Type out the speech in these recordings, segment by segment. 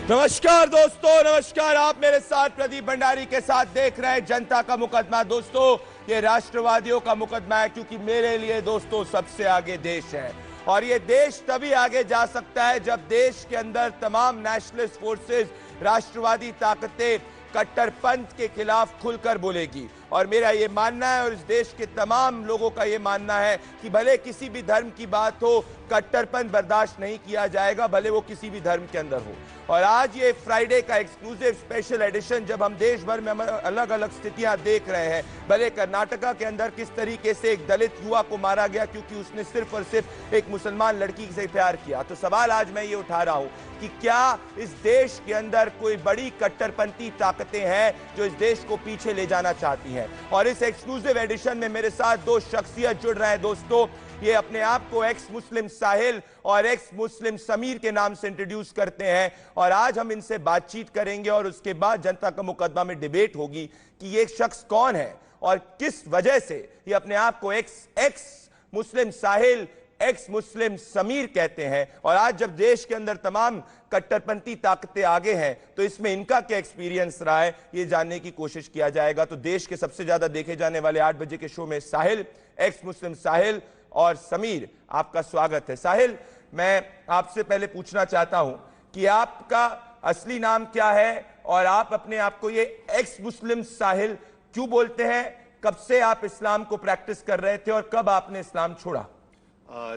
नमस्कार दोस्तों, नमस्कार। आप मेरे साथ प्रदीप भंडारी के साथ देख रहे हैं जनता का मुकदमा। दोस्तों, ये राष्ट्रवादियों का मुकदमा है, क्योंकि मेरे लिए दोस्तों सबसे आगे देश है। और ये देश तभी आगे जा सकता है जब देश के अंदर तमाम नेशनलिस्ट फोर्सेस, राष्ट्रवादी ताकतें कट्टरपंथ के खिलाफ खुलकर बोलेगी। और मेरा ये मानना है और इस देश के तमाम लोगों का ये मानना है कि भले किसी भी धर्म की बात हो, कट्टरपंथ बर्दाश्त नहीं किया जाएगा, भले वो किसी भी धर्म के अंदर हो। और आज ये फ्राइडे का एक्सक्लूसिव स्पेशल एडिशन, जब हम देश भर में अलग अलग स्थितियां देख रहे हैं, भले कर्नाटका के अंदर किस तरीके से एक दलित युवा को मारा गया क्योंकि उसने सिर्फ और सिर्फ एक मुसलमान लड़की से प्यार किया, तो सवाल आज मैं ये उठा रहा हूं कि क्या इस देश के अंदर कोई बड़ी कट्टरपंथी ताकतें हैं जो इस देश को पीछे ले जाना चाहती हैं। और इस एक्सक्लूसिव एडिशन में मेरे साथ दो शख्सियत जुड़ रहे हैं दोस्तों। ये अपने आप को एक्स मुस्लिम साहिल और एक्स मुस्लिम समीर के नाम से इंट्रोड्यूस करते हैं, और आज हम इनसे बातचीत करेंगे और उसके बाद जनता का मुकदमा में डिबेट होगी कि ये शख्स कौन है और किस वजह से ये अपने आप को एक्स मुस्लिम साहिल, एक्स मुस्लिम समीर कहते हैं। और आज जब देश के अंदर तमाम कट्टरपंथी ताकतें आगे हैं, तो इसमें इनका क्या एक्सपीरियंस रहा है ये जानने की कोशिश किया जाएगा। तो देश के सबसे ज्यादा देखे जाने वाले 8 बजे के शो में साहिल, एक्स मुस्लिम साहिल और समीर, आपका स्वागत है। साहिल, मैं आपसे पहले पूछना चाहता हूं कि आपका असली नाम क्या है और आप अपने आप को ये एक्स मुस्लिम साहिल क्यों बोलते हैं? कब से आप इस्लाम को प्रैक्टिस कर रहे थे और कब आपने इस्लाम छोड़ा?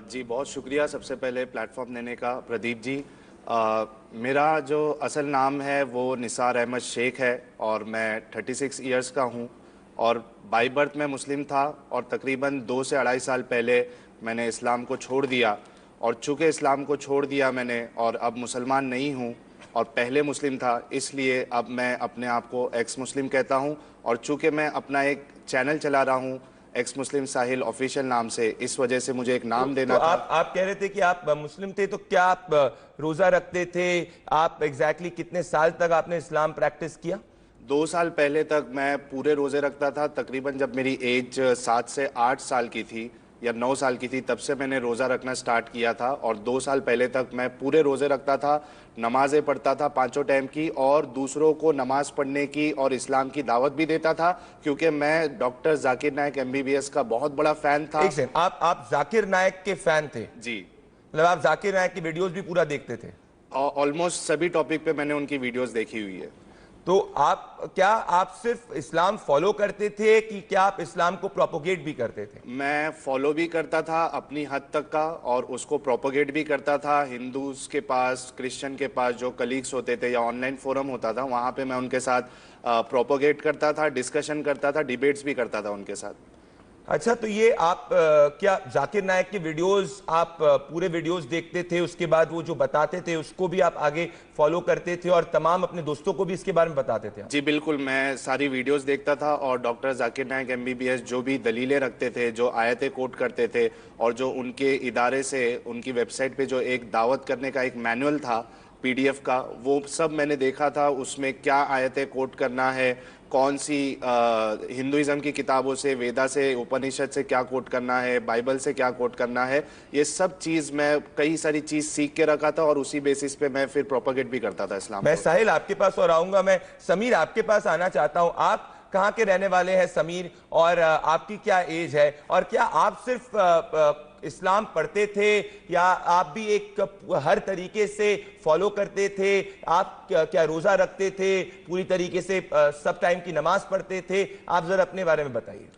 जी, बहुत शुक्रिया सबसे पहले प्लेटफॉर्म देने का प्रदीप जी। मेरा जो असल नाम है वो निसार अहमद शेख है और मैं 36 इयर्स का हूँ और बाई बर्थ में मुस्लिम था, और तकरीबन 2 से 2.5 साल पहले मैंने इस्लाम को छोड़ दिया। और चूँकि इस्लाम को छोड़ दिया मैंने और अब मुसलमान नहीं हूँ और पहले मुस्लिम था, इसलिए अब मैं अपने आप को एक्स मुस्लिम कहता हूँ। और चूँकि मैं अपना एक चैनल चला रहा हूँ एक्स मुस्लिम साहिल ऑफिशियल नाम से, इस वजह से मुझे एक नाम देना था। आप कह रहे थे कि आप मुस्लिम थे, तो क्या आप रोजा रखते थे? आप एग्जैक्टली कितने साल तक आपने इस्लाम प्रैक्टिस किया? 2 साल पहले तक मैं पूरे रोजे रखता था। तकरीबन जब मेरी एज 7 से 8 साल की थी या 9 साल की थी, तब से मैंने रोज़ा रखना स्टार्ट किया था। और 2 साल पहले तक मैं पूरे रोज़े रखता था, नमाज़ें पढ़ता था 5 टाइम की, और दूसरों को नमाज़ पढ़ने की और इस्लाम की दावत भी देता था, क्योंकि मैं डॉक्टर जाकिर नायक MBBS का बहुत बड़ा फ़ैन था। आप जाकिर नायक के फ़ैन थे? जी, मतलब आप जाकिर नायक की वीडियोस भी पूरा देखते थे? ऑलमोस्ट सभी टॉपिक पे मैंने उनकी वीडियोस देखी हुई है। तो आप सिर्फ इस्लाम फॉलो करते थे कि क्या आप इस्लाम को प्रोपोगेट भी करते थे? मैं फॉलो भी करता था अपनी हद तक का, और उसको प्रोपोगेट भी करता था। हिंदूज के पास, क्रिश्चियन के पास जो कलीग्स होते थे या ऑनलाइन फोरम होता था, वहाँ पे मैं उनके साथ प्रोपोगेट करता था, डिस्कशन करता था, डिबेट्स भी करता था उनके साथ। अच्छा, तो ये आप क्या जाकिर नायक के वीडियोस आप पूरे वीडियोस देखते थे, उसके बाद वो जो बताते थे उसको भी आप आगे फॉलो करते थे और तमाम अपने दोस्तों को भी इसके बारे में बताते थे? जी बिल्कुल, मैं सारी वीडियोस देखता था और डॉक्टर जाकिर नायक MBBS जो भी दलीलें रखते थे, जो आयतें कोट करते थे, और जो उनके इदारे से उनकी वेबसाइट पे जो एक दावत करने का एक मैनुअल था PDF का, वो सब मैंने देखा था। उसमें क्या आयतें कोट करना है, कौन सी हिंदुइज्म की किताबों से, वेदा से, उपनिषद से क्या कोट करना है, बाइबल से क्या कोट करना है, ये सब चीज़ मैं कई सारी चीज़ सीख के रखा था, और उसी बेसिस पे मैं फिर प्रोपेगेट भी करता था इस्लाम। मैं साहिल आपके पास और आऊंगा, मैं समीर आपके पास आना चाहता हूं। आप कहाँ के रहने वाले हैं समीर, और आपकी क्या एज है, और क्या आप सिर्फ इस्लाम पढ़ते थे या आप भी एक हर तरीके से फॉलो करते थे? आप क्या रोजा रखते थे, पूरी तरीके से सब टाइम की नमाज पढ़ते थे? आप जरा अपने बारे में बताइए।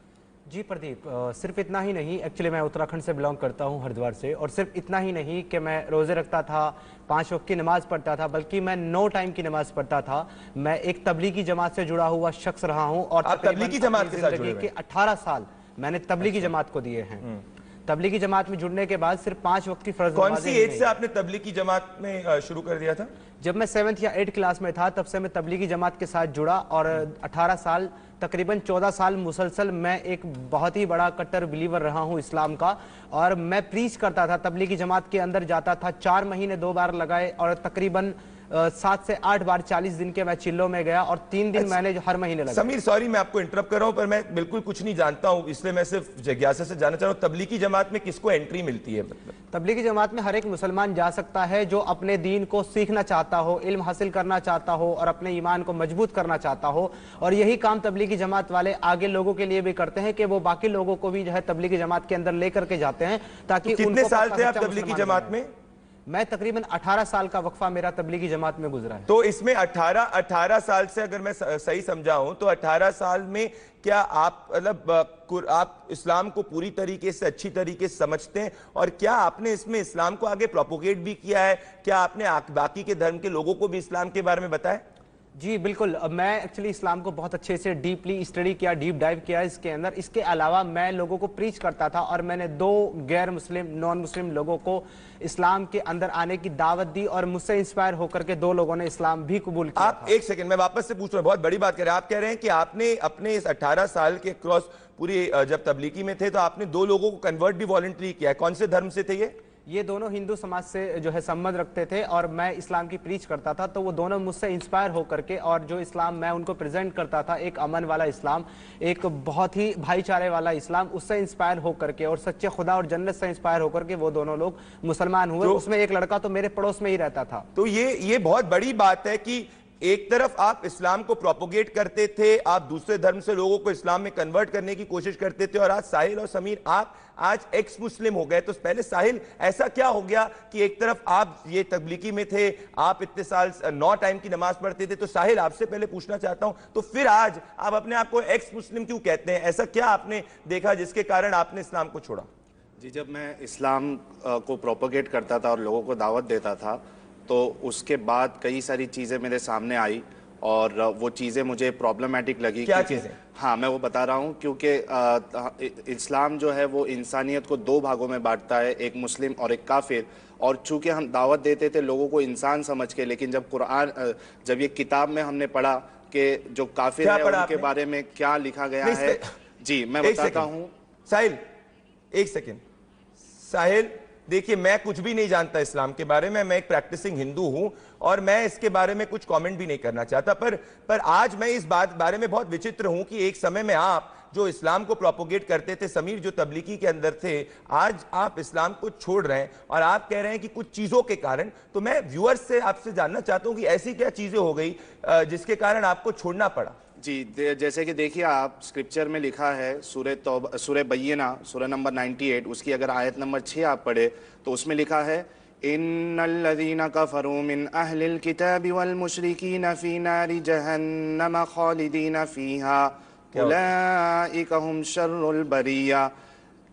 जी प्रदीप, सिर्फ इतना ही नहीं, एक्चुअली मैं उत्तराखंड से बिलोंग करता हूं, हरिद्वार से। और सिर्फ इतना ही नहीं कि मैं रोज़े रखता था, 5 वक्त की नमाज़ पढ़ता था, बल्कि मैं 9 टाइम की नमाज़ पढ़ता था। मैं एक तबलीगी जमात से जुड़ा हुआ शख्स रहा हूं, और तबलीगी जमात के साथ जुड़े हुए? 18 साल मैंने तबलीगी जमात को दिए हैं। तबलीगी जमात में जुड़ने के बाद सिर्फ 5 वक्त की फर्ज। कौन सी एज से आपने तबलीगी जमात में शुरू कर दिया था? जब मैं 7th या 8th क्लास में था, तब से मैं तबलीगी जमात के साथ जुड़ा, और 18 साल, तकरीबन 14 साल मुसलसल मैं एक बहुत ही बड़ा कट्टर बिलीवर रहा हूं इस्लाम का। और मैं प्रीच करता था, तबलीगी जमात के अंदर जाता था, 4 महीने 2 बार लगाए, और तकरीबन 7 से 8 बार 40 दिन के मैं चिल्लों में गया और 3 दिन मैंने हर महीने लगा। समीर सॉरी मैं आपको इंटरप्ट कर रहा हूं, पर मैं बिल्कुल कुछ नहीं जानता हूं, इसलिए मैं सिर्फ जिज्ञासा से जानना चाह रहा हूं, तबलीगी जमात में किसको एंट्री मिलती है? मतलब तबलीगी जमात में हर एक मुसलमान जा सकता है जो अपने दीन को सीखना चाहता हो, इल्म हासिल करना चाहता हो और अपने ईमान को मजबूत करना चाहता हो। और यही काम तबलीगी जमात वाले आगे लोगों के लिए भी करते हैं कि वो बाकी लोगों को भी जो है तबलीगी जमात के अंदर लेकर के जाते हैं ताकि तो कितने साल थे आप तबलीगी जमात में? मैं तकरीबन 18 साल का वक्फा मेरा तबलीगी जमात में गुजरा है। तो इसमें 18 साल से अगर मैं सही समझा हूं तो 18 साल में क्या आप मतलब आप इस्लाम को पूरी तरीके से अच्छी तरीके से समझते हैं, और क्या आपने इसमें इस्लाम को आगे प्रोपोगेट भी किया है? क्या आपने बाकी के धर्म के लोगों को भी इस्लाम के बारे में बताया? जी बिल्कुल, मैं एक्चुअली इस्लाम को बहुत अच्छे से डीपली स्टडी किया, डीप डाइव किया इसके अंदर। इसके अलावा मैं लोगों को प्रीच करता था और मैंने 2 गैर मुस्लिम नॉन मुस्लिम लोगों को इस्लाम के अंदर आने की दावत दी और मुझसे इंस्पायर होकर के 2 लोगों ने इस्लाम भी कबूल किया। आप एक सेकंड, मैं वापस से पूछ रहा हूं, बहुत बड़ी बात कर रहे हैं। आप कह रहे हैं कि आपने अपने इस 18 साल के क्रॉस पूरी जब तबलीगी में थे तो आपने 2 लोगों को कन्वर्ट भी वॉलंटरी किया है। कौन से धर्म से थे ये दोनों हिंदू समाज से जो है संबंध रखते थे और मैं इस्लाम की प्रीच करता था, तो वो दोनों मुझसे इंस्पायर होकर के, और जो इस्लाम मैं उनको प्रेजेंट करता था, एक अमन वाला इस्लाम, एक बहुत ही भाईचारे वाला इस्लाम, उससे इंस्पायर होकर के और सच्चे खुदा और जन्नत से इंस्पायर होकर के वो दोनों लोग मुसलमान हुए। उसमें एक लड़का तो मेरे पड़ोस में ही रहता था। तो ये बहुत बड़ी बात है कि एक तरफ आप इस्लाम को प्रोपोगेट करते थे, आप दूसरे धर्म से लोगों को इस्लाम में कन्वर्ट करने की कोशिश करते थे, और आज साहिल और समीर आप आज एक्स मुस्लिम हो गए। तो पहले साहिल, ऐसा क्या हो गया कि एक तरफ आप ये तबलीगी में थे, आप इतने साल 9 टाइम की नमाज पढ़ते थे, तो साहिल आपसे पहले पूछना चाहता हूं, तो फिर आज आप अपने आप को एक्स मुस्लिम क्यों कहते हैं? ऐसा क्या आपने देखा जिसके कारण आपने इस्लाम को छोड़ा? जी, जब मैं इस्लाम को प्रोपोगेट करता था और लोगों को दावत देता था, तो उसके बाद कई सारी चीज़ें मेरे सामने आई और वो चीज़ें मुझे प्रॉब्लमेटिक लगी। क्या चीज़ें? हाँ, मैं वो बता रहा हूँ, क्योंकि इस्लाम जो है वो इंसानियत को 2 भागों में बांटता है, एक मुस्लिम और एक काफिर। और चूंकि हम दावत देते थे लोगों को इंसान समझ के, लेकिन जब ये किताब में हमने पढ़ा कि जो काफिर है उनके बारे में क्या लिखा गया है। जी, मैं बताता हूँ। साहिल, एक सेकेंड। साहिल, देखिए, मैं कुछ भी नहीं जानता इस्लाम के बारे में, मैं एक प्रैक्टिसिंग हिंदू हूं और मैं इसके बारे में कुछ कमेंट भी नहीं करना चाहता, पर आज मैं इस बात बारे में बहुत विचित्र हूं कि एक समय में आप जो इस्लाम को प्रोपोगेट करते थे, समीर जो तबलीगी के अंदर थे, आज आप इस्लाम को छोड़ रहे हैं और आप कह रहे हैं कि कुछ चीजों के कारण। तो मैं व्यूअर्स से आपसे जानना चाहता हूं कि ऐसी क्या चीजें हो गई जिसके कारण आपको छोड़ना पड़ा? जी, जैसे कि देखिए, आप स्क्रिप्चर में लिखा है सूरह बय्यिना, सूरह नंबर 98, उसकी अगर आयत नंबर 6 आप पढ़े तो उसमें लिखा है, इन्नल्लज़ीना कफ़रू मिन अहलिल किताबि वल मुशरिकीना फी नारि जहन्नम खालिदीना फीहा उलाइका हुम शर्रुल बरिया।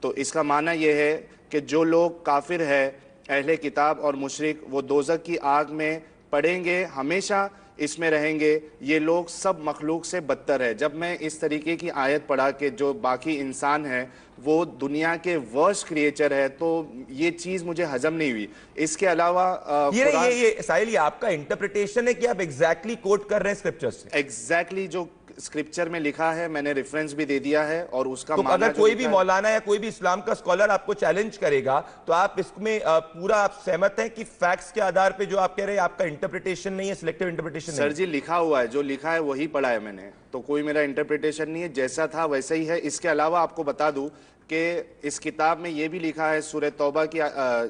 तो इसका माना यह है कि जो लोग काफिर है, अहले किताब और मुशरिक, वो दोज़ख की आग में पड़ेंगे, हमेशा इसमें रहेंगे, ये लोग सब मखलूक से बदतर है। जब मैं इस तरीके की आयत पढ़ा कि जो बाकी इंसान है वो दुनिया के वर्स्ट क्रिएचर है, तो ये चीज़ मुझे हजम नहीं हुई। इसके अलावा ये साहिल, ये आपका इंटरप्रिटेशन है कि आप एग्जैक्टली कोट कर रहे हैं स्क्रिप्चर से? एग्जैक्टली जो स्क्रिप्चर में लिखा है, मैंने रेफरेंस भी दे दिया है और उसका तो अगर कोई भी मौलाना या कोई भी इस्लाम का स्कॉलर आपको चैलेंज करेगा तो आप इसमें पूरा आप सहमत हैं कि फैक्ट्स के आधार पे जो आप कह रहे हैं आपका इंटरप्रिटेशन नहीं है, सिलेक्टिव इंटरप्रिटेशन? सर जी, लिखा हुआ है, जो लिखा है वही पढ़ा है मैंने, तो कोई मेरा इंटरप्रिटेशन नहीं है, जैसा था वैसा ही है। इसके अलावा आपको बता दूं कि इस किताब में यह भी लिखा है, सूरह तौबा की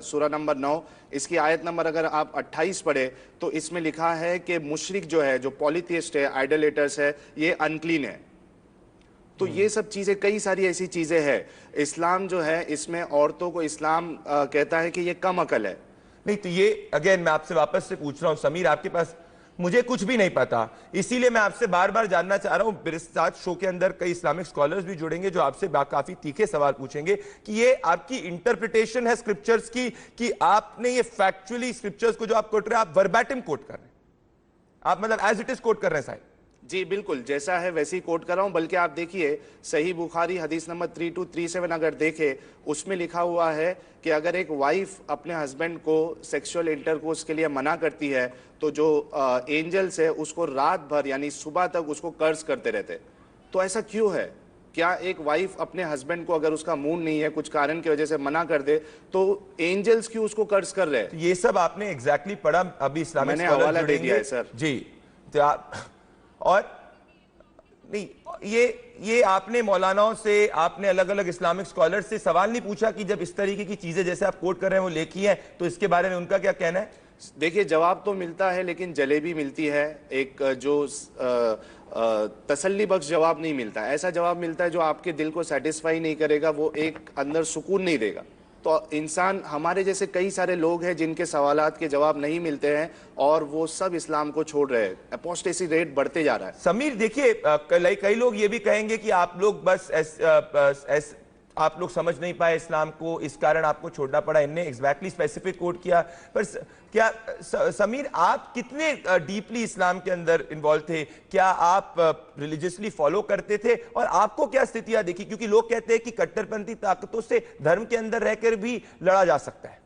सूरह नंबर 9, इसकी आयत नंबर अगर आप 28 पढ़े तो इसमें लिखा है कि मुशरिक जो है, जो पॉलीथिस्ट है, आइडोलेटर्स है, ये अनक्लीन है। तो ये सब चीज़ें, कई सारी ऐसी चीज़ें हैं। इस्लाम जो है, इसमें औरतों को इस्लाम कहता है कि ये कम अकल है। नहीं, तो ये अगेन मैं आपसे वापस से पूछ रहा हूं समीर, आपके पास मुझे कुछ भी नहीं पता, इसीलिए मैं आपसे बार बार जानना चाह रहा हूं। मेरे साथ शो के अंदर कई इस्लामिक स्कॉलर्स भी जुड़ेंगे जो आपसे काफी तीखे सवाल पूछेंगे कि ये आपकी इंटरप्रिटेशन है स्क्रिप्चर्स की, कि आपने ये फैक्चुअली स्क्रिप्चर्स को जो आप कोट रहे हैं, आप वर्बैटिम कोट कर रहे हैं, आप मतलब एज इट इज कोट कर रहे हैं साहिब? जी बिल्कुल, जैसा है वैसे ही कोट कर रहा हूं। बल्कि आप देखिए, सही बुखारी हदीस नंबर 3237 अगर देखें, उसमें लिखा हुआ है कि अगर एक वाइफ अपने हस्बैंड को सेक्सुअल इंटरकोर्स के लिए मना करती है तो जो एंजल्स है उसको रात भर यानी सुबह तक उसको कर्ज करते रहते। तो ऐसा क्यों है? क्या एक वाइफ अपने हस्बैंड को अगर उसका मूड नहीं है, कुछ कारण की वजह से मना कर दे, तो एंजल्स क्यों उसको कर्ज कर रहे हैं? तो ये सब आपने एग्जैक्टली पढ़ा, अभी इस्लामिक मैंने स्कॉलर हवाला दे जुड़ेंगे। दिया है सर। जी, तो आप और नहीं, ये आपने मौलानाओं से, आपने अलग अलग इस्लामिक स्कॉलर से सवाल नहीं पूछा कि जब इस तरीके की चीजें जैसे आप कोट कर रहे हैं वो लिखी हैं, तो इसके बारे में उनका क्या कहना है? देखिए, जवाब तो मिलता है लेकिन जलेबी मिलती है, एक जो तसल्ली बख्श जवाब नहीं मिलता। ऐसा जवाब मिलता है जो आपके दिल को सेटिस्फाई नहीं करेगा, वो एक अंदर सुकून नहीं देगा। तो इंसान, हमारे जैसे कई सारे लोग हैं जिनके सवालात के जवाब नहीं मिलते हैं और वो सब इस्लाम को छोड़ रहे हैं। अपोस्टेसी रेट बढ़ते जा रहा है। समीर देखिए, कई लोग ये भी कहेंगे कि आप लोग बस आप लोग समझ नहीं पाए इस्लाम को, इस कारण आपको छोड़ना पड़ा। इनने एग्जैक्टली स्पेसिफिक कोट किया, पर क्या समीर आप कितने डीपली इस्लाम के अंदर इन्वॉल्व थे? क्या आप रिलीजियसली फॉलो करते थे और आपको क्या स्थितियां देखी? क्योंकि लोग कहते हैं कि कट्टरपंथी ताकतों से धर्म के अंदर रहकर भी लड़ा जा सकता है।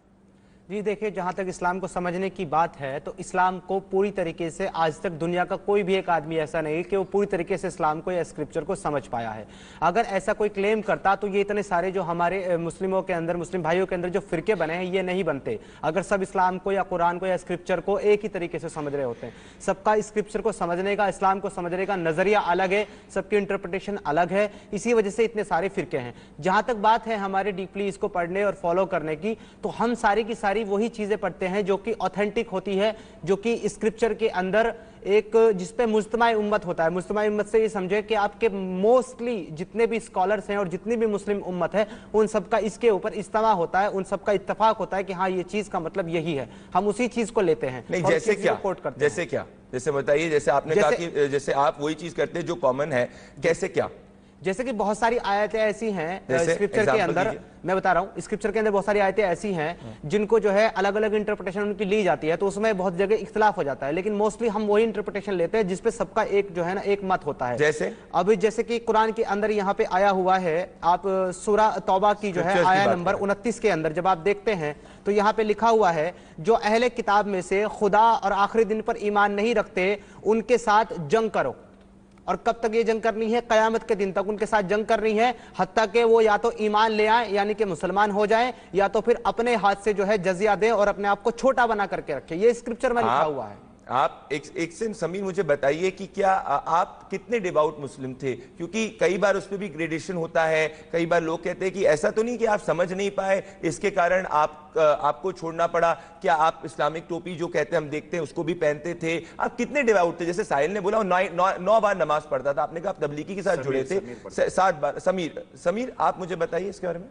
जी देखिए, जहाँ तक इस्लाम को समझने की बात है तो इस्लाम को पूरी तरीके से आज तक दुनिया का कोई भी एक आदमी ऐसा नहीं कि वो पूरी तरीके से इस्लाम को या स्क्रिप्चर को समझ पाया है। अगर ऐसा कोई क्लेम करता तो ये इतने सारे जो हमारे मुस्लिमों के अंदर, मुस्लिम भाइयों के अंदर जो फिरके बने हैं, ये नहीं बनते अगर सब इस्लाम को या कुरान को या स्क्रिप्चर को एक ही तरीके से समझ रहे होते हैं। सबका स्क्रिप्चर को समझने का, इस्लाम को समझने का नजरिया अलग है, सबकी इंटरप्रिटेशन अलग है, इसी वजह से इतने सारे फिरके हैं। जहां तक बात है हमारे डीपली इसको पढ़ने और फॉलो करने की, तो हम सारी की सारी वही चीजें पढ़ते हैं जो कि ऑथेंटिक होती है, जो कि स्क्रिप्चर के अंदर एक जिसपे मुज्तमाई उम्मत होता है। मुज्तमाई उम्मत से ये समझे कि आपके मोस्टली जितने भी स्कॉलर्स हैं और जितनी भी मुस्लिम उम्मत है, उन सबका इसके ऊपर इज्तिमा होता है, उन सबका इत्तेफाक होता है कि हाँ ये चीज का मतलब यही है, हम उसी चीज को लेते हैं। नहीं, जैसे क्या? जैसे क्या? जैसे बताइए, जैसे आपने कहा कि जैसे आप वही चीज करते हैं जो कॉमन है, कैसे क्या? जैसे कि बहुत सारी आयतें ऐसी हैं स्क्रिप्चर के अंदर, मैं बता रहा हूं, स्क्रिप्चर के अंदर बहुत सारी आयतें ऐसी हैं जिनको जो है अलग अलग इंटरप्रिटेशन उनकी ली जाती है, तो उसमें बहुत जगह इख्तिलाफ हो जाता है, लेकिन मोस्टली हम वही इंटरप्रिटेशन लेते हैं जिसपे सबका एक जो है ना एक मत होता है। जैसे अभी जैसे कि कुरान के अंदर यहाँ पे आया हुआ है, आप सूरा तौबा की जो है आया नंबर 29 के अंदर जब आप देखते हैं तो यहाँ पे लिखा हुआ है, जो अहले किताब में से खुदा और आखिरी दिन पर ईमान नहीं रखते उनके साथ जंग करो। और कब तक ये जंग करनी है? कयामत के दिन तक उनके साथ जंग करनी है, हत्ता कि वो या तो ईमान ले आए यानी कि मुसलमान हो जाएं, या तो फिर अपने हाथ से जो है जजिया दें और अपने आप को छोटा बना करके रखें। ये स्क्रिप्चर में लिखा हुआ है। आप एक से समीर मुझे बताइए कि क्या आप कितने डिवाउट मुस्लिम थे? क्योंकि कई बार उस पर भी ग्रेडेशन होता है। कई बार लोग कहते हैं कि ऐसा तो नहीं कि आप समझ नहीं पाए, इसके कारण आपको छोड़ना पड़ा। क्या आप इस्लामिक टोपी जो कहते हैं हम देखते हैं उसको भी पहनते थे? आप कितने डिवाउट थे? जैसे साहिल ने बोला 9 बार नमाज पढ़ता था, आपने कहा आप तबलीगी के साथ जुड़े थे 7 बार। समीर आप मुझे बताइए इसके बारे में।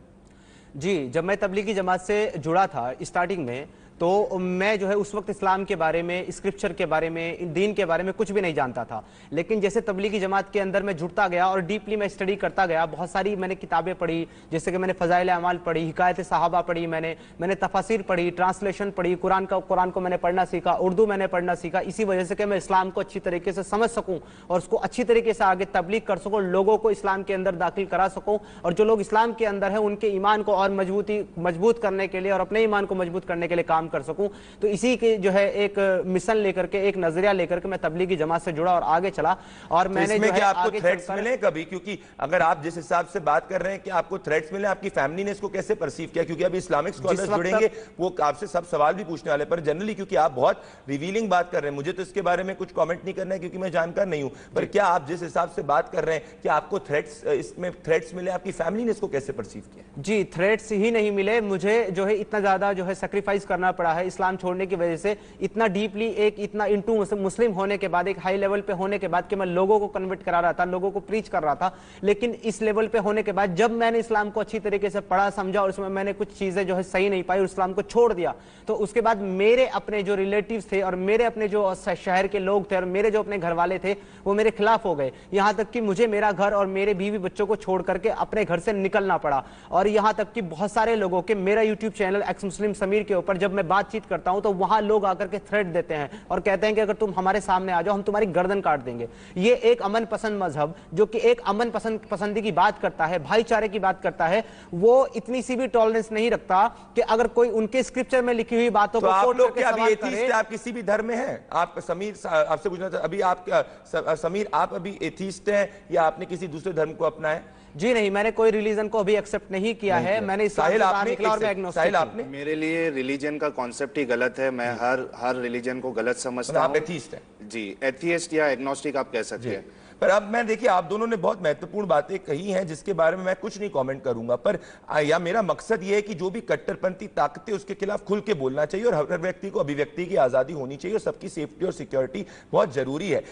जी, जब मैं तबलीगी जमात से जुड़ा था स्टार्टिंग में, तो मैं जो है उस वक्त इस्लाम के बारे में, स्क्रिप्चर के बारे में, दीन के बारे में कुछ भी नहीं जानता था। लेकिन जैसे तबलीगी जमात के अंदर मैं जुड़ता गया और डीपली मैं स्टडी करता गया, बहुत सारी मैंने किताबें पढ़ी, जैसे कि मैंने फ़ज़ाइल अमाल पढ़ी, हिकायत सहाबा पढ़ी, मैंने तफसीर पढ़ी, ट्रांसलेशन पढ़ी, कुरान को मैंने पढ़ना सीखा, उर्दू मैंने पढ़ना सीखा, इसी वजह से कि मैं इस्लाम को अच्छी तरीके से समझ सकूँ और उसको अच्छी तरीके से आगे तबलीग कर सकूँ, लोगों को इस्लाम के अंदर दाखिल करा सकूँ, और जो लोग इस्लाम के अंदर हैं उनके ईमान को और मजबूत करने के लिए और अपने ईमान को मजबूत करने के लिए काम कर सकूँ। तो इसी के जो है एक मिशन लेकर के, एक नजरिया लेकर के मैं तबलीगी जमात से जुड़ा और आगे चला। और तो मैंने जो है आपको थ्रेट्स मिले कभी? क्योंकि अगर आप जिस हिसाब से बात कर रहे हैं कि आपको थ्रेट्स मिले, आपकी फैमिली ने इसको कैसे परसीव किया? क्योंकि अभी इस्लामिक स्कॉलर्स जुड़ेंगे, वो आपसे सब सवाल भी पूछने वाले, पर जनरली क्योंकि आप बहुत रिवीलिंग बात कर रहे हैं, मुझे तो इसके बारे में कुछ कमेंट नहीं करना है क्योंकि मैं जानकार नहीं हूं, पर क्या आप जिस हिसाब से बात कर रहे हैं कि आपको इसमें थ्रेट्स मिले, आपकी फैमिली ने इसको कैसे परसीव किया? जी, थ्रेट्स ही नहीं मिले, मुझे जो है इतना ज्यादा जो है सेक्रीफाइस करना पड़ा है इस्लाम छोड़ने की वजह से। इतना डीपली, एक इतना इंटू मुस्लिम होने के बाद, एक हाई लेवल पे होने के बाद कि मैं लोगों को कन्वर्ट करा रहा था, लोगों को प्रीच कर रहा था, लेकिन इस लेवल पे होने के बाद जब मैंने इस्लाम को अच्छी तरीके से पढ़ा, समझा और उसमें मैंने कुछ चीजें जो है सही नहीं पाई और इस्लाम को छोड़ दिया, तो उसके बाद मेरे अपने जो रिलेटिव्स थे और मेरे अपने जो शहर के लोग थे और मेरे जो अपने घर वाले थे वो मेरे खिलाफ हो गए। यहां तक कि मुझे मेरा घर और मेरे बीवी बच्चों को छोड़ करके अपने घर से निकलना पड़ा। और यहां तक कि बहुत सारे लोगों के, मेरा यूट्यूब चैनल एक्स मुस्लिम समीर के ऊपर जब मैं बातचीत करता हूं तो वहां लोग आकर के थ्रेट देते हैं और कहते हैं कि अगर तुम हमारे सामने आ जाओ हम तुम्हारी गर्दन काट देंगे। ये एक अमन पसंद मजहब जो कि एक अमन पसंदी की बात करता है, भाईचारे की बात करता है, वो इतनी सी भी टॉलरेंस नहीं रखता कि अगर कोई उनके स्क्रिप्चर में लिखी हुई बातों तो को आप लोग क्या अभी एथीस्ट हैं? आप किसी भी धर्म में हैं? आप समीर, आपसे पूछना था अभी, आप समीर आप अभी एथीस्ट हैं या आपने किसी दूसरे धर्म को अपनाया? जी नहीं, मैंने कोई रिलीजन को अभी एक्सेप्ट नहीं किया है। मैंने इस्लाम से बाहर निकला और मैं एग्नोस्टिक हूं। मेरे लिए रिलीजन का कॉन्सेप्ट ही गलत है। मैं हर रिलीजन को गलत समझता हूं। आप एथीस्ट हैं जी, एथियस्ट या एग्नोस्टिक आप कह सकते हैं। पर अब मैं देखिए, आप दोनों ने बहुत महत्वपूर्ण बातें कही हैं जिसके बारे में मैं कुछ नहीं कमेंट करूंगा, पर या मेरा मकसद ये है कि जो भी कट्टरपंथी ताकतें उसके खिलाफ खुल के बोलना चाहिए और हर व्यक्ति को अभिव्यक्ति की आजादी होनी चाहिए और सबकी सेफ्टी और सिक्योरिटी बहुत जरूरी है।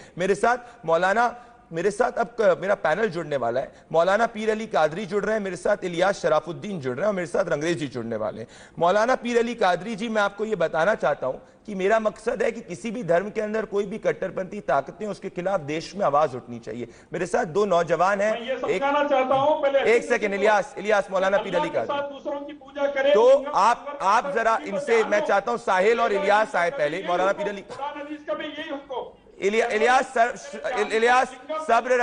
मेरे साथ अब मेरा पैनल जुड़ने वाला है। मौलाना पीर अली कादरी जुड़ रहे हैं, मेरे साथ इलियास शराफुद्दीन जुड़ रहे हैं और मेरे साथ रंगरेज जी जुड़ने वाले हैं। मौलाना पीर अली कादरी जी, मैं आपको ये बताना चाहता हूं कि मेरा मकसद है कि किसी भी धर्म के अंदर कोई भी कट्टरपंथी ताकतें उसके खिलाफ देश में आवाज उठनी चाहिए। मेरे साथ दो नौजवान हैं। एक सेकंड, इलियास मौलाना पीर अली कादरी, तो आप जरा इनसे, मैं चाहता हूं साहिल और इलियास आए पहले। मौलाना पीर अली, इलियास सब्र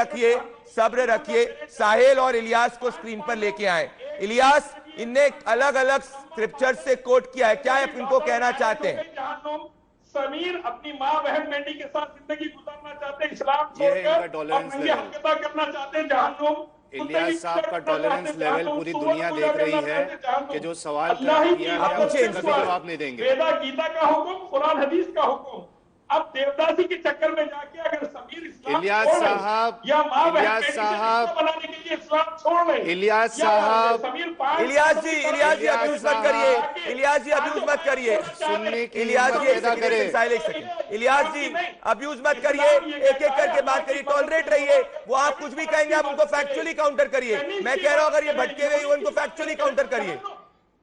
रखिए। साहिल और इलियास को स्क्रीन पर लेके आए। इलियास, इनने अलग अलग स्क्रिप्चर से कोट किया है, क्या आप इनको कहना चाहते हैं? समीर अपनी माँ बहन बेटी के साथ जिंदगी गुजारना चाहते हैं, इस्लाम छोड़कर और नंगे हकीकत करना चाहते हैं जहन्नुम। इलियास साहब का टॉलरेंस लेवल पूरी दुनिया देख रही है कि जो सवाल किया है उसका कभी जवाब नहीं देंगे। वेदा गीता का हुक्म, कुरान हदीस का हुक्म, अब देवदासी के चक्कर में जाके अगर समीर इलियास साहब, इलियास साहब, बनाने के लिए इस्लाम छोड़ रहे, इलियास साहब, इलियास जी अब्यूज मत करिए। इलियास जी अब्यूज मत करिए। सुनने की इलियास जी पैदा करें। इलियास जी अब्यूज मत करिए, एक एक करके बात करिए, टॉलरेट रहिए। वो आप कुछ भी कहेंगे आप उनको फैक्चुअली काउंटर करिए। मैं कह रहा हूं अगर ये भटके हुए उनको फैक्चुअली काउंटर करिए।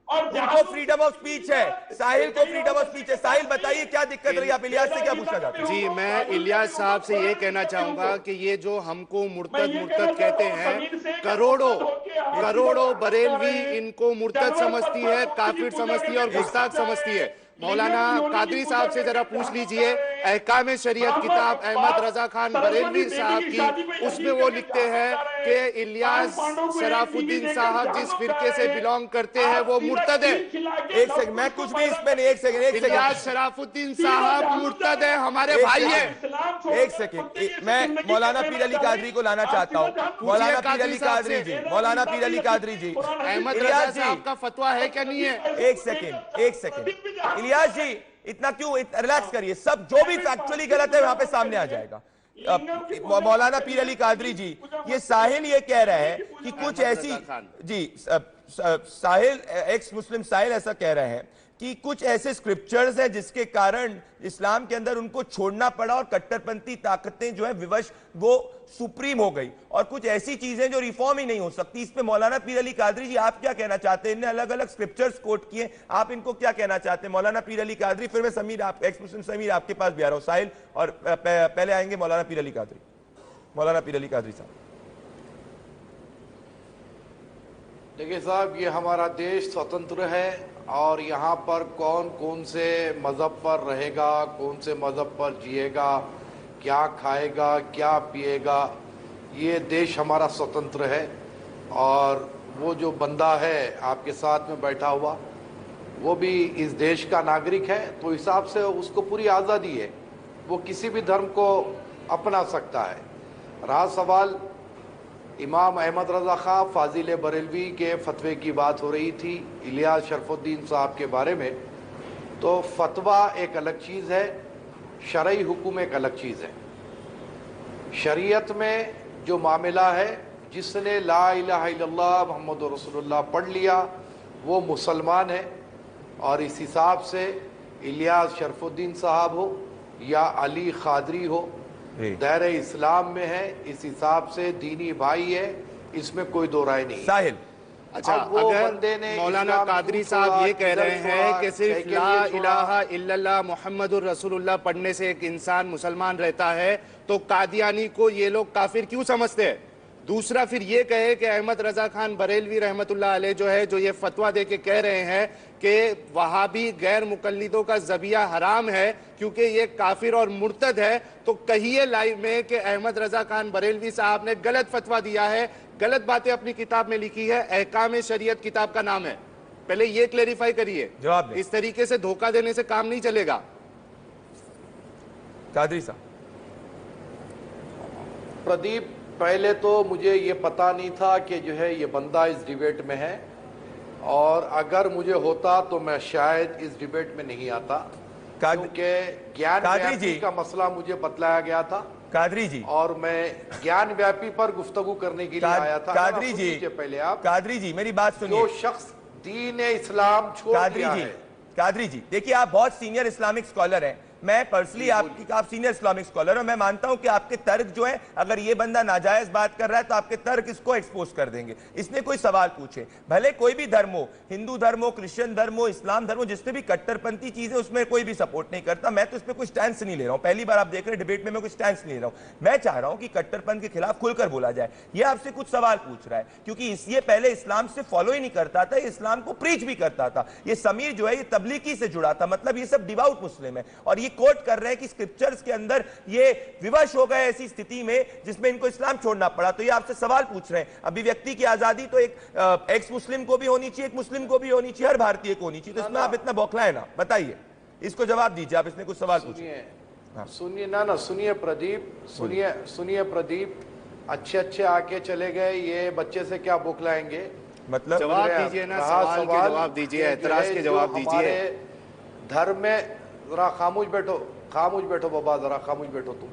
उनको फ्रीडम ऑफ स्पीच है, साहिल को फ्रीडम ऑफ स्पीच है। साहिल बताइए क्या दिक्कत रही, आप इलियास से क्या पूछना चाहते हैं? जी, मैं इलियास साहब से ये कहना चाहूंगा कि ये जो हमको मुर्तद कहते हैं, करोड़ों बरेलवी इनको मुर्तद समझती है, काफिर समझती है और गुस्ताख समझती है। मौलाना कादरी साहब से जरा पूछ लीजिए, अहकाम शरीयत किताब अहमद रजा खान बरेलवी साहब की, उसमें वो लिखते हैं कि इलियास शराफुद्दीन साहब जिस फिरके से बिलोंग करते हैं वो मुर्तद है। एक सेकंड, मैं कुछ भी इसमें नहीं, एक सेकंड। इलियास शराफुद्दीन साहब मुर्तद है, हमारे भाई है। एक सेकंड, मैं मौलाना पीर अली कादरी को लाना चाहता हूँ। मौलाना पीर अली कादरी जी, मौलाना पीर अली कादरी जी, अहमद रजा साहब का फतवा है क्या नहीं है? एक सेकंड इलियास जी, इतना क्यों, रिलैक्स करिए। सब जो भी फैक्चुअली गलत है वहां पे सामने आ जाएगा। मौलाना पीर अली कादरी जी, ये साहिल ये कह रहा है कि कुछ ऐसी, जी साहिल, एक्स मुस्लिम साहिल ऐसा कह रहे हैं कि कुछ ऐसे स्क्रिप्चर्स हैं जिसके कारण इस्लाम के अंदर उनको छोड़ना पड़ा और कट्टरपंथी ताकतें जो है विवश वो सुप्रीम हो गई, और कुछ ऐसी चीजें जो रिफॉर्म ही नहीं हो सकती। इस पे मौलाना पीर अली कादरी जी आप क्या कहना चाहते हैं? इन्हें अलग अलग स्क्रिप्चर्स कोट किए, आप इनको क्या कहना चाहते हैं? मौलाना पीर अली कादरी, फिर मैं समीर, आप एक्स मुस्लिम समीर आपके पास भी आ रहा हूं, साहिल, और पहले आएंगे मौलाना पीर अली कादरी। मौलाना पीर अली कादरी साहब। देखिए साहब, ये हमारा देश स्वतंत्र है और यहाँ पर कौन कौन से मज़हब पर रहेगा, कौन से मज़हब पर जिएगा, क्या खाएगा, क्या पिएगा, ये देश हमारा स्वतंत्र है। और वो जो बंदा है आपके साथ में बैठा हुआ, वो भी इस देश का नागरिक है, तो हिसाब से उसको पूरी आज़ादी है, वो किसी भी धर्म को अपना सकता है। रहा सवाल इमाम अहमद रज़ा खां फाजिल बरेलवी के फतवे की बात हो रही थी इलियास शरफुद्दीन साहब के बारे में, तो फतवा एक अलग चीज़ है, शरई हुक्म एक अलग चीज़ है। शरीयत में जो मामला है, जिसने ला इलाहा इल्लल्लाह मुहम्मद रसूलुल्लाह पढ़ लिया वो मुसलमान है, और इस हिसाब से इलियास शरफुद्दीन साहब हो या अली खादरी हो, दायरे इस्लाम में है, इस हिसाब से दीनी भाई है, इसमें कोई दो राय नहीं। साहिल, अच्छा, अगर मौलाना कादरी साहब ये कह रहे हैं कि सिर्फ ला इलाहा इल्लल्लाह मुहम्मदुर रसूलुल्लाह पढ़ने से एक इंसान मुसलमान रहता है, तो कादियानी को ये लोग काफिर क्यों समझते हैं? दूसरा, फिर ये कहे कि अहमद रजा खान बरेलवी रहमतुल्लाह अलैह जो है, जो ये फतवा दे के कह रहे हैं कि वहाबी गैर मुकल्लिदों का ज़बिया हराम है क्योंकि ये काफिर और मुर्तद है, तो कहिए लाइव में कि अहमद रजा खान बरेलवी साहब ने गलत फतवा दिया है, गलत बातें अपनी किताब में लिखी है, अहकाम शरीयत किताब का नाम है। पहले ये क्लेरिफाई करिए, जवाब दें। इस तरीके से धोखा देने से काम नहीं चलेगा। कादरी साहब। प्रदीप, पहले तो मुझे ये पता नहीं था कि जो है ये बंदा इस डिबेट में है, और अगर मुझे होता तो मैं शायद इस डिबेट में नहीं आता, क्योंकि ज्ञान व्यापी का मसला मुझे बतलाया गया था कादरी जी, और मैं ज्ञान व्यापी पर गुफ्तगू करने के लिए आया था। कादरी जी, पहले आप कादरी जी मेरी बात सुनिए। जो शख्स दीन इस्लाम छोड़ दिया है, कादरी जी देखिए, आप बहुत सीनियर इस्लामिक स्कॉलर हैं, मैं पर्सनली आप सीनियर इस्लामिक स्कॉलर और मैं मानता हूं कि आपके तर्क जो है, अगर ये बंदा नाजायज बात कर रहा है तो आपके तर्क इसको एक्सपोज कर देंगे। इसने कोई सवाल पूछे, भले कोई भी धर्म हो, हिंदू धर्म हो, क्रिश्चियन धर्म हो, इस्लाम धर्म हो, जिसने भी कट्टरपंथी चीजें उसमें कोई भी सपोर्ट नहीं करता। मैं तो इसमें कोई स्टैंड नहीं ले रहा हूं, पहली बार आप देख रहे हैं डिबेट में मैं कोई स्टैंड नहीं ले रहा हूं। मैं चाह रहा हूं कि कट्टरपंथ के खिलाफ खुलकर बोला जाए। ये आपसे कुछ सवाल पूछ रहा है क्योंकि ये पहले इस्लाम से फॉलो ही नहीं करता था, इस्लाम को प्रीच भी करता था। ये समीर जो है ये तबलीगी से जुड़ा था, मतलब ये सब डिवाउट मुस्लिम है, और ये कोट कर रहे हैं कि स्क्रिप्चर्स के अंदर ये विवश हो गए ऐसी स्थिति में जिसमें इनको इस्लाम छोड़ना पड़ा। तो ये आपसे सवाल पूछ रहे हैं। अभिव्यक्ति की आजादी तो एक एक्स मुस्लिम को भी होनी चाहिए, एक मुस्लिम को भी होनी चाहिए, हर भारतीय को होनी चाहिए, तो इसमें आप इतना बौखलाए ना। बताइए, इसको जवाब दीजिए। आप इसने कुछ सवाल पूछे। सुनिए ना सुनिए प्रदीप, सुनिए प्रदीप, अच्छे आके चले गए, ये बच्चे से क्या बौखलाएंगे? मतलब जवाब दीजिए ना, सवाल के जवाब दीजिए, एतराज के जवाब दीजिए। धर्म में जरा खामोश बैठो बाबा, जरा खामोश बैठो तुम।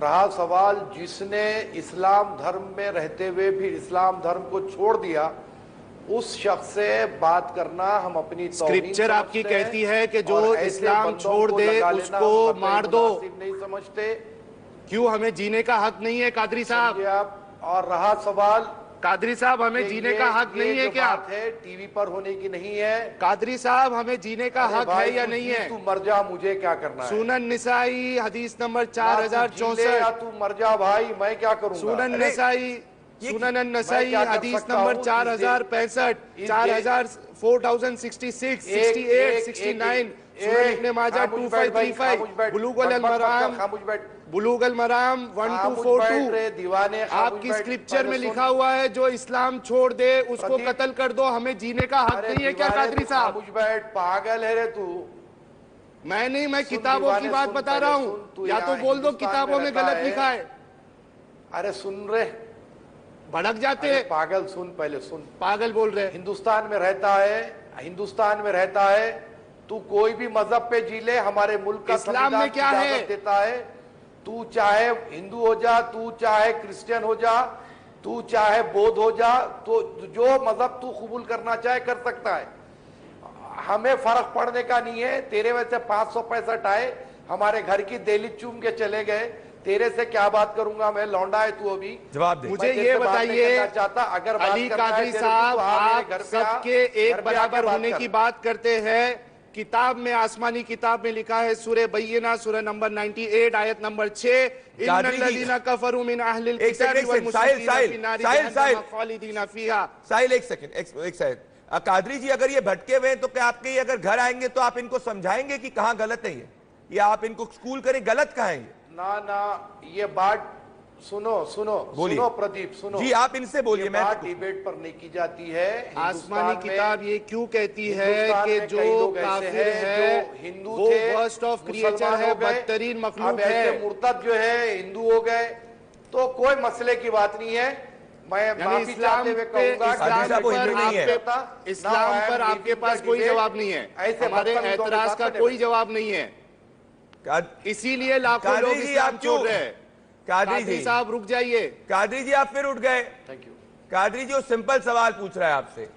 रहा सवाल, जिसने इस्लाम धर्म में रहते हुए भी इस्लाम धर्म को छोड़ दिया, उस शख्स से बात करना हम अपनी स्क्रिप्चर आपकी कहती है कि जो इस्लाम छोड़ दे उसको मार दो। नहीं समझते क्यों? हमें जीने का हक नहीं है कादरी साहब? और रहा सवाल, कादरी साहब हमें जीने का हक नहीं है क्या? है टीवी पर होने की नहीं है। कादरी साहब हमें जीने का हक है या नहीं है? तू मर जा, मुझे क्या करना है? सुनन निसाई हदीस नंबर 4064। तू मर जा भाई, मैं क्या करूंगा? सुनन नसाई हदीस नंबर 4065, 4066, 68, 69, सुनन इब्न माजा 2535, बुलूगल मराम 1242। दीवाने आपकी स्क्रिप्चर में लिखा हुआ है जो इस्लाम छोड़ दे उसको कत्ल कर दो, हमें जीने का हक नहीं है क्या कादरी साहब? पागल है रे तू। मैं नहीं, मैं किताबों की बात बता रहा हूँ, या तो बोल दो किताबों में गलत लिखा है। अरे सुन रे, भड़क जाते हैं। पागल सुन, पहले सुन। पागल बोल रहे। हिंदुस्तान में रहता है, तू कोई भी मजहब पे जी ले, हमारे मुल्क का इस्लाम में क्या है देता है। तू चाहे हिंदू हो जा, तू चाहे क्रिश्चियन हो जा, तू चाहे बौद्ध हो जा, तो जो मजहब तू कबूल करना चाहे कर सकता है। हमें फर्क पड़ने का नहीं है। तेरे वैसे 565 आए, हमारे घर की दहलीज चूम के चले गए, तेरे से क्या बात करूंगा मैं? लौंडा है तू अभी। जवाब दे। मुझे ये बताइए, अगर अली कादरी साहब, आप सबके एक बराबर होने की बात करते हैं। किताब में, आसमानी किताब में लिखा है, सूरह बय्यिना सूरह नंबर 98 आयत नंबर 6, इन्नल्लज़ीना कफ़रू मिन अहलिल किताबि वल मुश्रिकीना फिन्नारि जहन्नम खालिदीना फीहा। साहिल एक सेकंड। कादरी जी, अगर ये भटके हुए हैं तो क्या आपके ये अगर घर आएंगे तो आप इनको समझाएंगे कि कहाँ गलत है ये, या आप इनको स्कूल करें गलत कहाँ है ये? ना ये बात सुनो प्रदीप, सुनो जी, आप इनसे बोलिए। मैं डिबेट पर नहीं की जाती है। आसमानी किताब ये क्यों कहती है कि जो काफिर है हिंदू वो वर्स्ट ऑफ क्रिएचर है, बदतरीन मखलूक है। मुर्तद जो है हिंदू हो गए, तो कोई मसले की बात नहीं है। मैं इस्लाम पर आपके पास कोई जवाब नहीं है, हमारे एतराज का कोई जवाब नहीं है, इसीलिए लाखों लोग इस्लाम छोड़ रहे हैं। कादरी जी साहब रुक जाइए। कादरी जी आप फिर उठ गए। Thank you. कादरी जी वो सिंपल सवाल पूछ रहा है आपसे।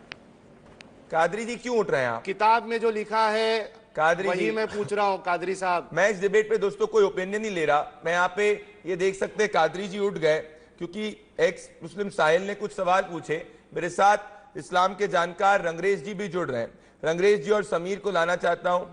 कादरी जी क्यों उठ रहे हैं आप? किताब में जो लिखा है कादरी वही जी मैं पूछ रहा हूं। कादरी साहब, मैं इस डिबेट पे दोस्तों कोई ओपिनियन नहीं ले रहा। मैं यहाँ पे ये देख सकते हैं कादरी जी उठ गए क्योंकि एक्स मुस्लिम साहिल ने कुछ सवाल पूछे। मेरे साथ इस्लाम के जानकार रंगरेज जी भी जुड़ रहे हैं। रंगरेज जी और समीर को लाना चाहता हूं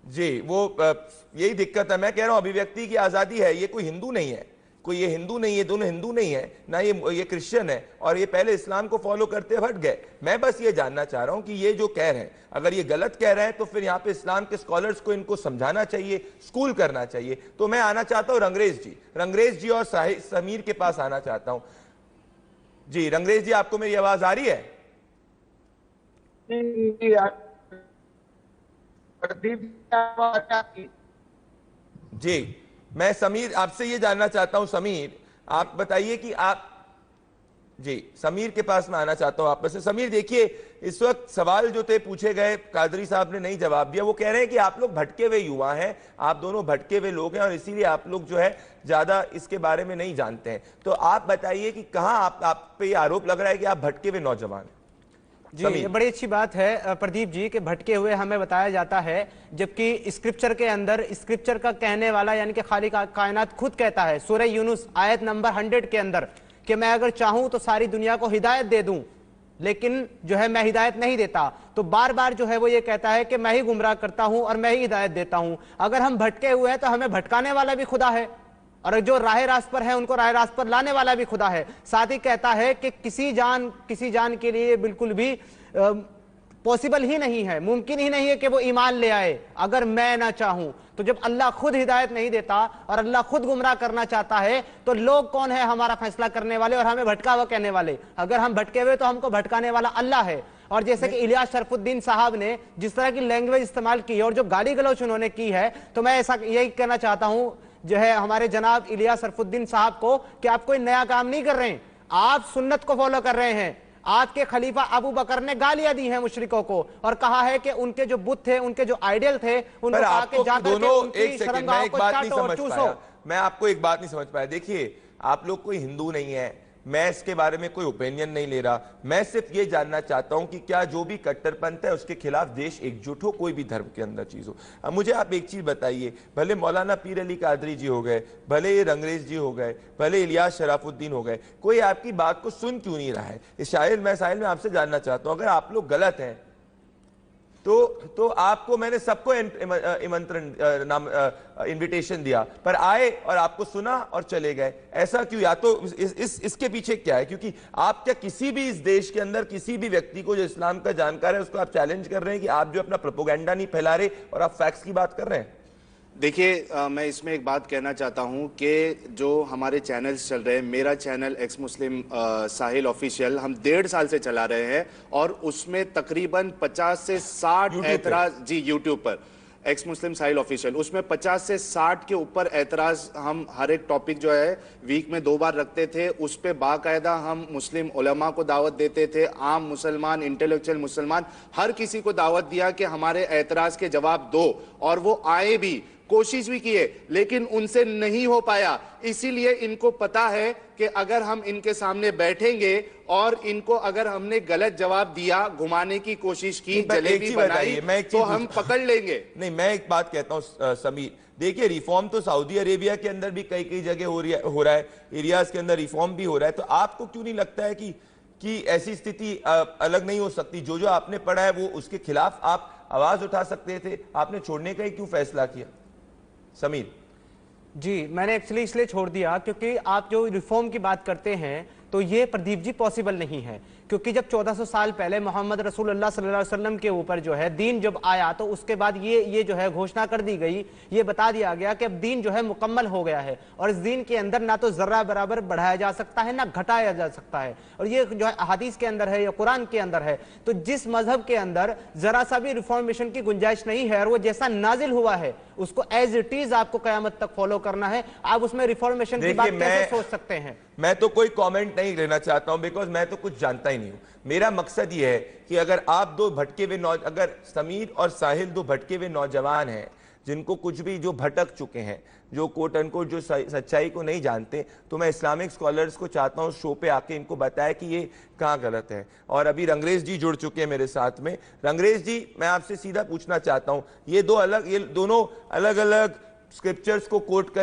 जी। वो यही दिक्कत है, मैं कह रहा हूं अभिव्यक्ति की आजादी है। ये कोई हिंदू नहीं है, कोई ये हिंदू नहीं है, दोनों हिंदू नहीं है ना, ये क्रिश्चियन है, और ये पहले इस्लाम को फॉलो करते हट गए। मैं बस ये जानना चाह रहा हूं कि ये जो कह रहे हैं, अगर ये गलत कह रहे हैं तो फिर यहाँ पे इस्लाम के स्कॉलर्स को इनको समझाना चाहिए, स्कूल करना चाहिए। तो मैं आना चाहता हूं रंगरेज जी और समीर के पास आना चाहता हूं जी। रंगरेज जी, आपको मेरी आवाज आ रही है? जी, मैं समीर आपसे ये जानना चाहता हूं। समीर, आप बताइए कि आप जी समीर के पास मैं आना चाहता हूं आपस से। समीर देखिए, इस वक्त सवाल जो थे पूछे गए, कादरी साहब ने नहीं जवाब दिया। वो कह रहे हैं कि आप लोग भटके हुए युवा हैं, आप दोनों भटके हुए लोग हैं और इसीलिए आप लोग जो है ज्यादा इसके बारे में नहीं जानते हैं। तो आप बताइए कि कहां आप पे ये आरोप लग रहा है कि आप भटके हुए नौजवान हैं? जी, ये बड़ी अच्छी बात है प्रदीप जी कि भटके हुए हमें बताया जाता है, जबकि स्क्रिप्चर के अंदर स्क्रिप्चर का कहने वाला यानी कि खालिक कायनात खुद कहता है सूरह यूनुस आयत नंबर 100 के अंदर कि मैं अगर चाहूं तो सारी दुनिया को हिदायत दे दूं, लेकिन जो है मैं हिदायत नहीं देता। तो बार बार जो है वो ये कहता है कि मैं ही गुमराह करता हूं और मैं ही हिदायत देता हूं। अगर हम भटके हुए हैं तो हमें भटकाने वाला भी खुदा है, और जो राह रास्त पर है उनको राह रास्त पर लाने वाला भी खुदा है। साथ ही कहता है कि किसी जान के लिए बिल्कुल भी पॉसिबल ही नहीं है, मुमकिन ही नहीं है कि वो ईमान ले आए अगर मैं ना चाहूं। तो जब अल्लाह खुद हिदायत नहीं देता और अल्लाह खुद गुमराह करना चाहता है तो लोग कौन है हमारा फैसला करने वाले और हमें भटका हुआ कहने वाले? अगर हम भटके हुए तो हमको भटकाने वाला अल्लाह है। और जैसे कि इलियास शरफुद्दीन साहब ने जिस तरह की लैंग्वेज इस्तेमाल की और जो गाली गलौच उन्होंने की है, तो मैं ऐसा यही कहना चाहता हूं जो है हमारे जनाब इलियास शरफुद्दीन साहब को कि आप कोई नया काम नहीं कर रहे हैं, आप सुन्नत को फॉलो कर रहे हैं। आपके खलीफा अबू बकर ने गालियां दी हैं मुशरिकों को और कहा है कि उनके जो बुत थे, उनके जो आइडियल थे, उनको कहा कि जाकर के उनकी शर्मगाहों को चाटो और चूसो। मैं आपको एक बात नहीं समझ पाया। देखिए, आप लोग कोई हिंदू नहीं है, मैं इसके बारे में कोई ओपिनियन नहीं ले रहा। मैं सिर्फ ये जानना चाहता हूं कि क्या जो भी कट्टरपंथ है उसके खिलाफ देश एकजुट हो, कोई भी धर्म के अंदर चीज हो। अब मुझे आप एक चीज बताइए, भले मौलाना पीर अली कादरी जी हो गए, भले ये रंगरेज जी हो गए, भले इलियास शराफुद्दीन हो गए, कोई आपकी बात को सुन क्यों नहीं रहा है? इस शायद मैं आपसे जानना चाहता हूं, अगर आप लोग गलत हैं तो आपको मैंने सबको इनविटेशन दिया, पर आए और आपको सुना और चले गए, ऐसा क्यों? या तो इसके पीछे क्या है? क्योंकि आप क्या किसी भी इस देश के अंदर किसी भी व्यक्ति को जो इस्लाम का जानकार है उसको आप चैलेंज कर रहे हैं कि आप जो अपना प्रोपोगेंडा नहीं फैला रहे और आप फैक्ट्स की बात कर रहे हैं? देखिए, मैं इसमें एक बात कहना चाहता हूं कि जो हमारे चैनल्स चल रहे हैं, मेरा चैनल एक्स मुस्लिम साहिल ऑफिशियल हम 1.5 साल से चला रहे हैं और उसमें तकरीबन 50 से 60 एतराज जी यूट्यूब पर एक्स मुस्लिम साहिल ऑफिशियल, उसमें 50 से 60 के ऊपर एतराज हम हर एक टॉपिक जो है वीक में 2 बार रखते थे। उस पर बाकायदा हम मुस्लिम उलमा को दावत देते थे, आम मुसलमान, इंटेलेक्चुअल मुसलमान, हर किसी को दावत दिया कि हमारे एतराज के जवाब दो, और वो आए भी, कोशिश भी किए, लेकिन उनसे नहीं हो पाया। इसीलिए इनको पता है कि अगर हम इनके सामने बैठेंगे और इनको अगर हमने गलत जवाब दिया, घुमाने की कोशिश की, जलेबी बनाई, तो हम पकड़ लेंगे। नहीं, मैं एक बात कहता हूं समीर, देखिए रिफॉर्म तो सऊदी अरेबिया के अंदर भी कई जगह हो रहा है, एरियाज के अंदर रिफॉर्म भी हो रहा है। तो आपको क्यों नहीं लगता है कि ऐसी स्थिति अलग नहीं हो सकती? जो आपने पढ़ा है वो उसके खिलाफ आप आवाज उठा सकते थे, आपने छोड़ने का ही क्यों फैसला किया? समीर जी, मैंने एक्चुअली इसलिए छोड़ दिया क्योंकि आप जो रिफॉर्म की बात करते हैं तो ये प्रदीप जी पॉसिबल नहीं है, क्योंकि जब 1400 साल पहले मोहम्मद रसूलुल्लाह सल्लल्लाहु अलैहि वसल्लम के ऊपर जो है दीन जब आया तो उसके बाद ये जो है घोषणा कर दी गई, ये बता दिया गया कि अब दीन जो है मुकम्मल हो गया है और इस दीन के अंदर ना तो जर्रा बराबर बढ़ाया जा सकता है ना घटाया जा सकता है। और ये जो है हदीस के अंदर है या कुरान के अंदर है। तो जिस मजहब के अंदर जरा सा भी रिफॉर्मेशन की गुंजाइश नहीं है और वो जैसा नाजिल हुआ है उसको एज इट इज आपको कयामत तक फॉलो करना है, आप उसमें रिफॉर्मेशन की बात कैसे सोच सकते हैं? मैं तो कोई कमेंट नहीं लेना चाहता हूं, बिकॉज मैं तो कुछ जानता ही नहीं हूं। मेरा मकसद यह है कि अगर आप दो भटके हुए अगर समीर और साहिल 2 भटके हुए नौजवान हैं जिनको कुछ भी, जो भटक चुके हैं, जो कोट अनकोट जो सच्चाई को नहीं जानते, तो मैं इस्लामिक स्कॉलर्स को चाहता हूं शो पे आके इनको बताया कि ये कहाँ गलत है। और अभी रंगरेज जी जुड़ चुके हैं मेरे साथ में। रंगरेज जी, मैं आपसे सीधा पूछना चाहता हूं, ये दोनों अलग अलग स्क्रिप्चर्स को कोट कर